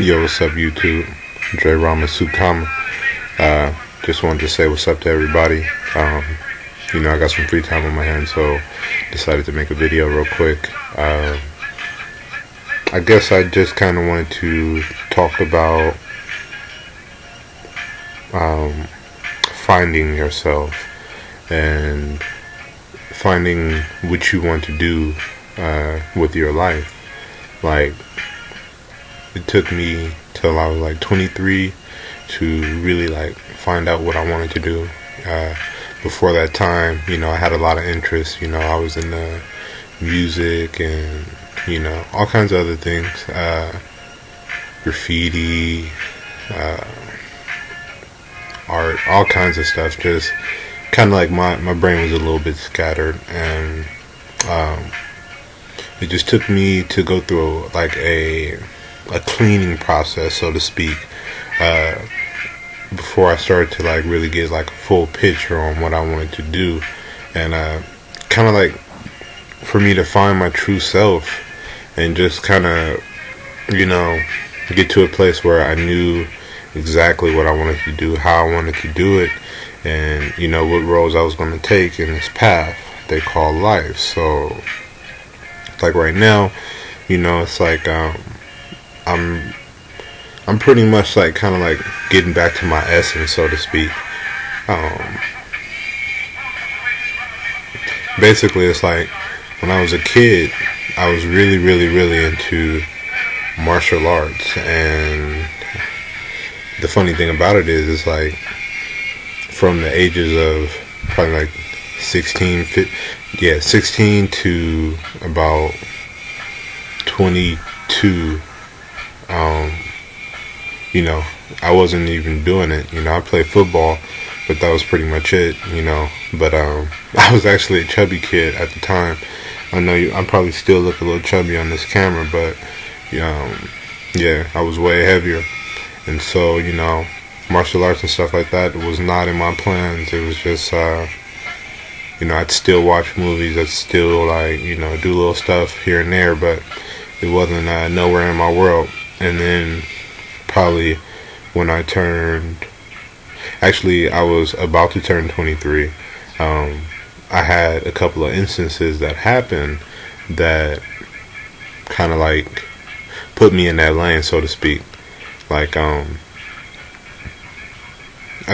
Yo, what's up, YouTube? Dre Rama Sukama. Just wanted to say what's up to everybody. I got some free time on my hands, so decided to make a video real quick. I guess I just kind of wanted to talk about finding yourself and finding what you want to do with your life. Like, it took me till I was like 23 to really find out what I wanted to do. Before that time, I had a lot of interests. I was in music and all kinds of other things, graffiti, art, all kinds of stuff. Just kind of like my brain was a little bit scattered, and it just took me to go through like a cleaning process, so to speak, before I started to really get a full picture on what I wanted to do, and kind of for me to find my true self and just kind of get to a place where I knew exactly what I wanted to do, how I wanted to do it, and what roles I was going to take in this path they call life. So right now, it's I'm pretty much getting back to my essence, so to speak. Basically, it's when I was a kid, I was really into martial arts, and the funny thing about it is from the ages of probably 16 to about 22. I wasn't even doing it. I played football, but that was pretty much it. But I was actually a chubby kid at the time. I know I probably still look a little chubby on this camera, but yeah, I was way heavier. And so martial arts and stuff like that was not in my plans. It was just I'd still watch movies, I'd still do little stuff here and there, but it wasn't nowhere in my world. And then probably when I was about to turn 23, I had a couple of instances that happened that kind of put me in that lane, so to speak. I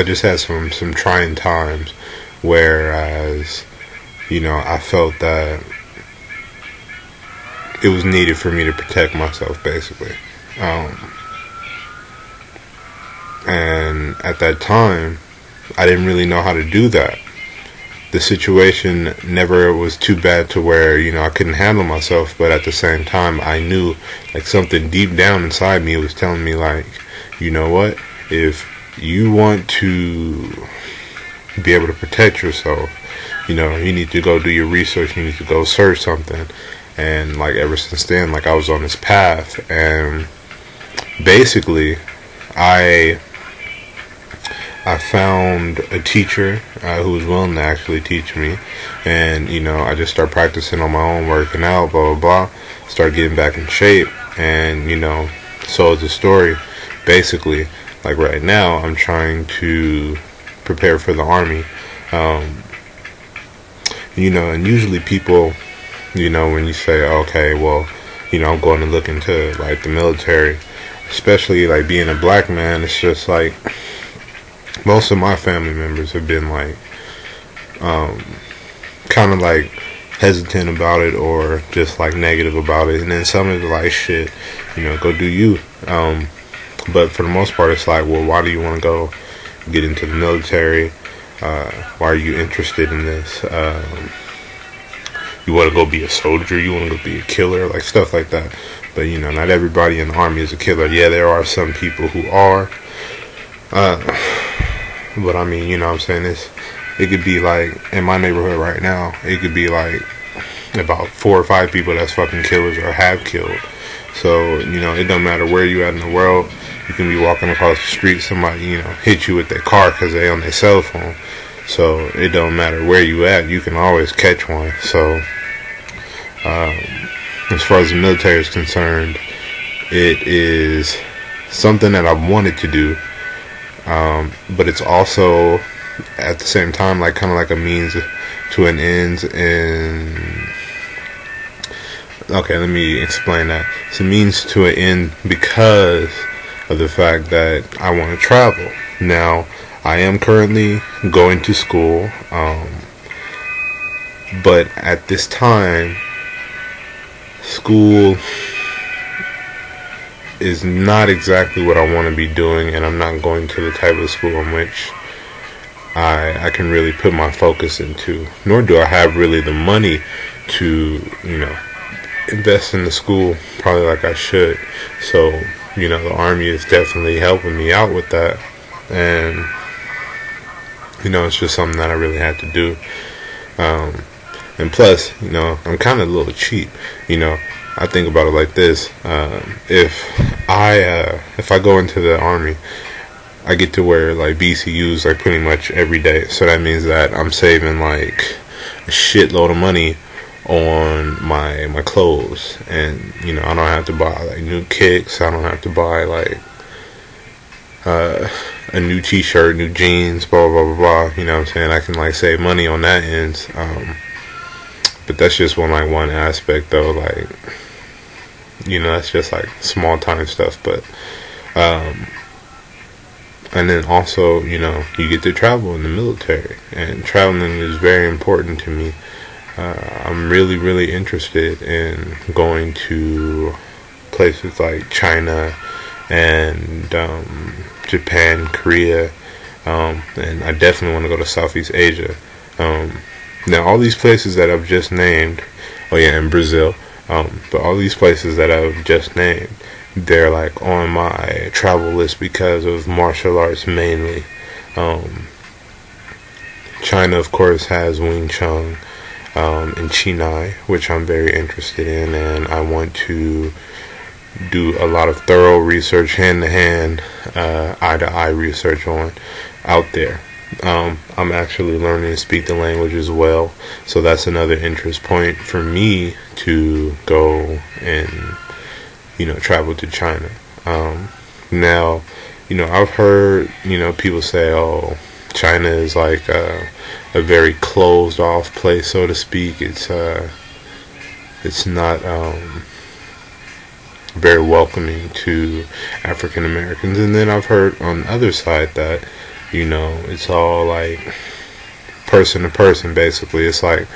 just had some trying times, whereas I felt that it was needed for me to protect myself, basically. And at that time, I didn't really know how to do that. The situation never was too bad to where I couldn't handle myself, but at the same time, I knew something deep down inside me was telling me you know what, if you want to be able to protect yourself, you need to go do your research, you need to go search something. And ever since then, I was on this path, and basically I found a teacher who was willing to actually teach me, and I just started practicing on my own, working out, blah blah blah, started getting back in shape. And so is the story. Basically, right now I'm trying to prepare for the army. And usually people, when you say, okay, well, I'm going to look into the military, especially being a black man, it's just most of my family members have been kind of hesitant about it, or just negative about it. And then some of it shit, go do you. But for the most part, it's well, why do you want to go get into the military? Why are you interested in this? You want to go be a soldier? You want to go be a killer? Stuff like that. But not everybody in the army is a killer. Yeah, there are some people who are. But I mean, what I'm saying, it could be in my neighborhood right now, it could be about 4 or 5 people that's fucking killers or have killed. So it don't matter where you at in the world. You can be walking across the street, somebody hit you with their car because they on their cell phone. So it don't matter where you at, you can always catch one. So as far as the military is concerned, it is something that I wanted to do, but it's also at the same time like kind of like a means to an end. And okay, let me explain that. It's a means to an end because of the fact that I want to travel. Now, I am currently going to school, but at this time, school is not exactly what I want to be doing, and I'm not going to the type of school in which I can really put my focus into, nor do I have really the money to, invest in the school probably like I should. So, the Army is definitely helping me out with that, and it's just something that I really had to do. And plus, I'm kind of a little cheap. I think about it like this: if I go into the Army, I get to wear like BCUs like pretty much every day. So that means that I'm saving like a shitload of money on my clothes, and I don't have to buy like new kicks. I don't have to buy like a new t-shirt, new jeans, blah blah blah blah. You know what I'm saying? I can like save money on that end. But that's just one aspect though. Like that's just like small time stuff. But and then also you get to travel in the military, and traveling is very important to me. I'm really, really interested in going to places like China and Japan, Korea, and I definitely want to go to Southeast Asia. Now, all these places that I've just named, and Brazil, but all these places that I've just named, they're like on my travel list because of martial arts mainly. China, of course, has Wing Chun. In Chennai, which I'm very interested in, and I want to do a lot of thorough research, hand-to-hand, eye-to-eye research on out there. I'm actually learning to speak the language as well, so that's another interest point for me to go and travel to China. Now, I've heard people say, "Oh, China is like a very closed off place, so to speak. It's not very welcoming to African Americans." And then I've heard on the other side that it's all like person to person. Basically, it's like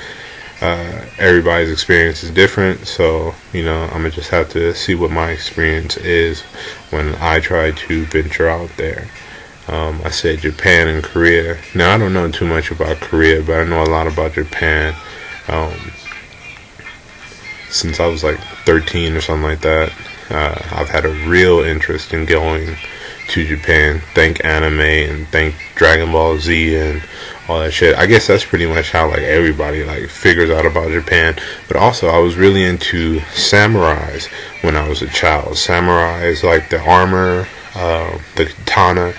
everybody's experience is different. So I'm gonna just have to see what my experience is when I try to venture out there. I said Japan and Korea. Now, I don't know too much about Korea, but I know a lot about Japan. Since I was like 13 or something like that, I've had a real interest in going to Japan. Thank anime and thank Dragon Ball Z and all that shit. I guess that's pretty much how like everybody like figures out about Japan. But also, I was really into samurais when I was a child. Samurais, like the armor, the katana.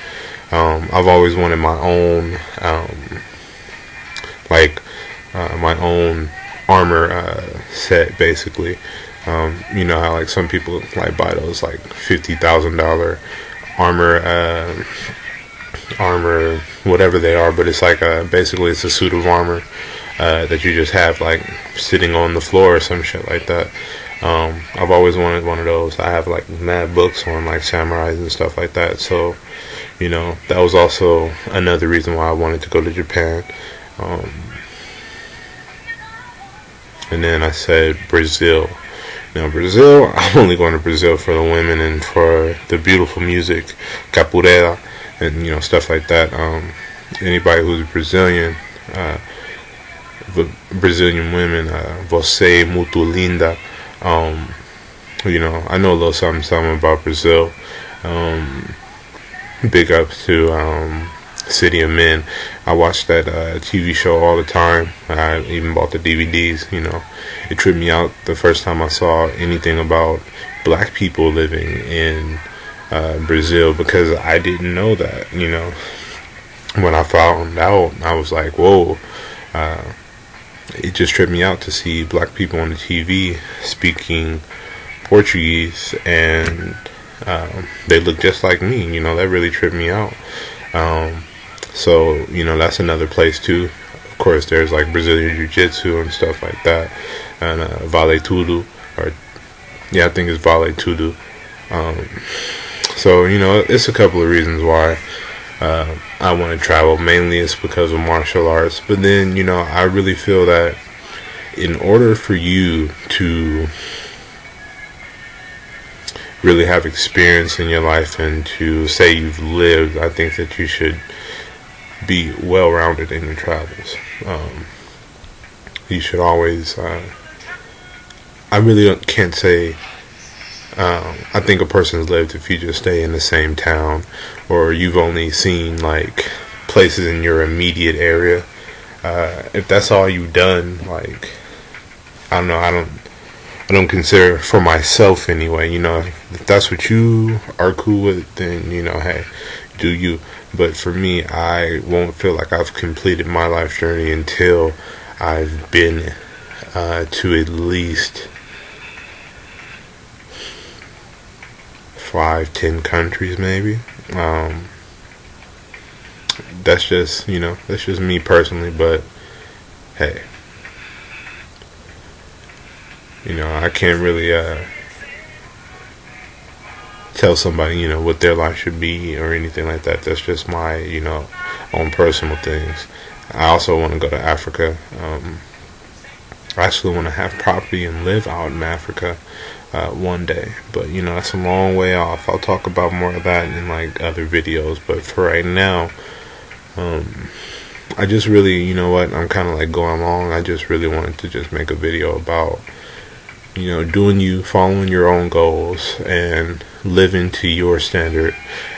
I've always wanted my own, my own armor set, basically. You know how like some people like buy those like $50,000 armor, whatever they are, but it's like basically it's a suit of armor that you just have like sitting on the floor or some shit like that. I've always wanted one of those. I have like mad books on like samurais and stuff like that, so that was also another reason why I wanted to go to Japan. And then I said Brazil. Now Brazil, I'm only going to Brazil for the women and for the beautiful music, capoeira, and stuff like that. Anybody who's Brazilian, Brazilian women, você muito linda. I know a little something about Brazil. Big ups to City of Men. I watched that TV show all the time. I even bought the DVDs. It tripped me out the first time I saw anything about black people living in Brazil, because I didn't know that. When I found out, I was like, whoa. It just tripped me out to see black people on the TV speaking Portuguese and they look just like me. You know, that really tripped me out. So, you know, that's another place too. Of course, there's like Brazilian Jiu-Jitsu and stuff like that, and Vale Tudo, or yeah, I think it's Vale Tudo. So, you know, it's a couple of reasons why I want to travel. Mainly it's because of martial arts, but then, you know, I really feel that in order for you to really have experience in your life and to say you've lived, I think that you should be well-rounded in your travels. You should always, I really can't say, I think a person's lived if you just stay in the same town, or you've only seen like places in your immediate area. If that's all you've done, like, I don't know, I don't consider, for myself anyway, you know, if that's what you are cool with, then, you know, hey, do you. But for me, I won't feel like I've completed my life journey until I've been to at least 5-10 countries, maybe. That's just, you know, that's just me personally, but hey, you know, I can't really tell somebody, you know, what their life should be or anything like that. That's just my, you know, own personal things. I also want to go to Africa. I actually want to have property and live out in Africa one day, but you know, that's a long way off. I'll talk about more of that in like other videos, but for right now, I just really, you know what, I'm kind of like going along. I just really wanted to just make a video about, you know, doing you, following your own goals, and living to your standard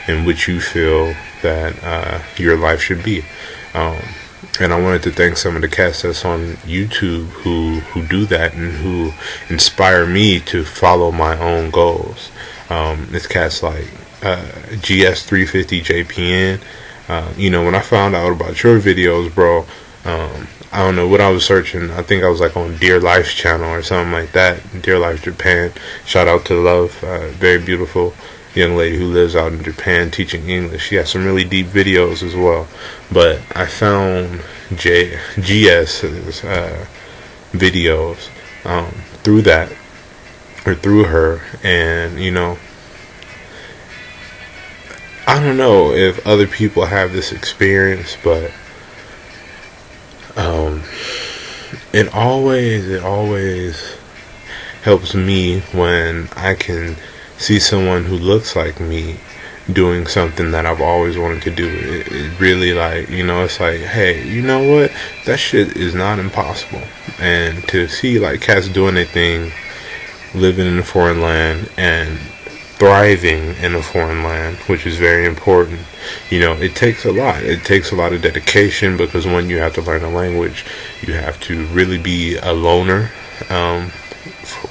in which you feel that your life should be. And I wanted to thank some of the cats that's on YouTube who do that and who inspire me to follow my own goals. It's cats like GS350JPN. You know, when I found out about your videos, bro, I don't know what I was searching. I think I was like on Dear Life's channel or something like that. Dear Life Japan. Shout out to Love, very beautiful young lady who lives out in Japan teaching English. She has some really deep videos as well. But I found GS's videos through that, or through her, and you know, I don't know if other people have this experience, but it always helps me when I can see someone who looks like me doing something that I've always wanted to do. It really, like, you know, it's like, hey, you know what, that shit is not impossible. And to see like cats doing their thing, living in a foreign land and thriving in a foreign land, which is very important. You know, it takes a lot. It takes a lot of dedication, because when you have to learn a language, you have to really be a loner,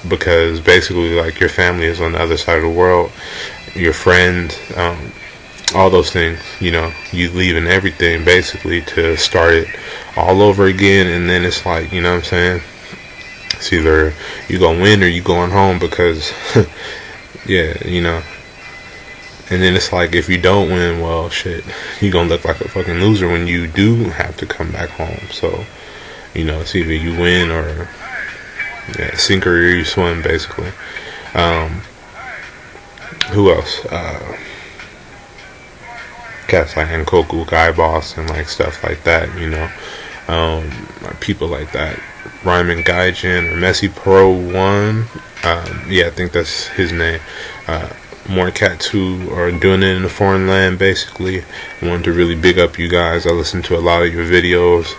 because basically, like, your family is on the other side of the world, your friends, all those things. You know, you leaving everything basically to start it all over again, and then it's like, you know what I'm saying, it's either you gonna win or you going home, because yeah, you know. And then it's like, if you don't win, well, shit, you gonna look like a fucking loser when you do have to come back home. So, you know, it's either you win or, yeah, sink or you swim, basically. Who else? Cats like Nkoku, Guy Boss, and like stuff like that, you know. People like that. Ryman Gaijin or Messi Pro 1. Yeah, I think that's his name. More cats who are doing it in a foreign land, basically. I wanted to really big up you guys. I listened to a lot of your videos.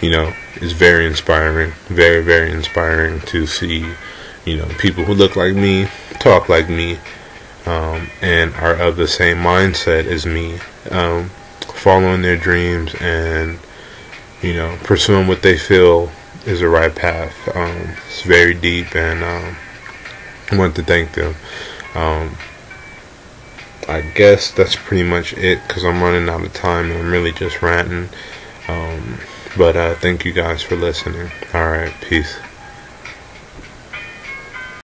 You know, it's very inspiring. Very, very inspiring to see, you know, people who look like me, talk like me, and are of the same mindset as me, following their dreams and, you know, pursuing what they feel is the right path. It's very deep, and I want to thank them. I guess that's pretty much it, because I'm running out of time and I'm really just ranting. But thank you guys for listening. Alright, peace.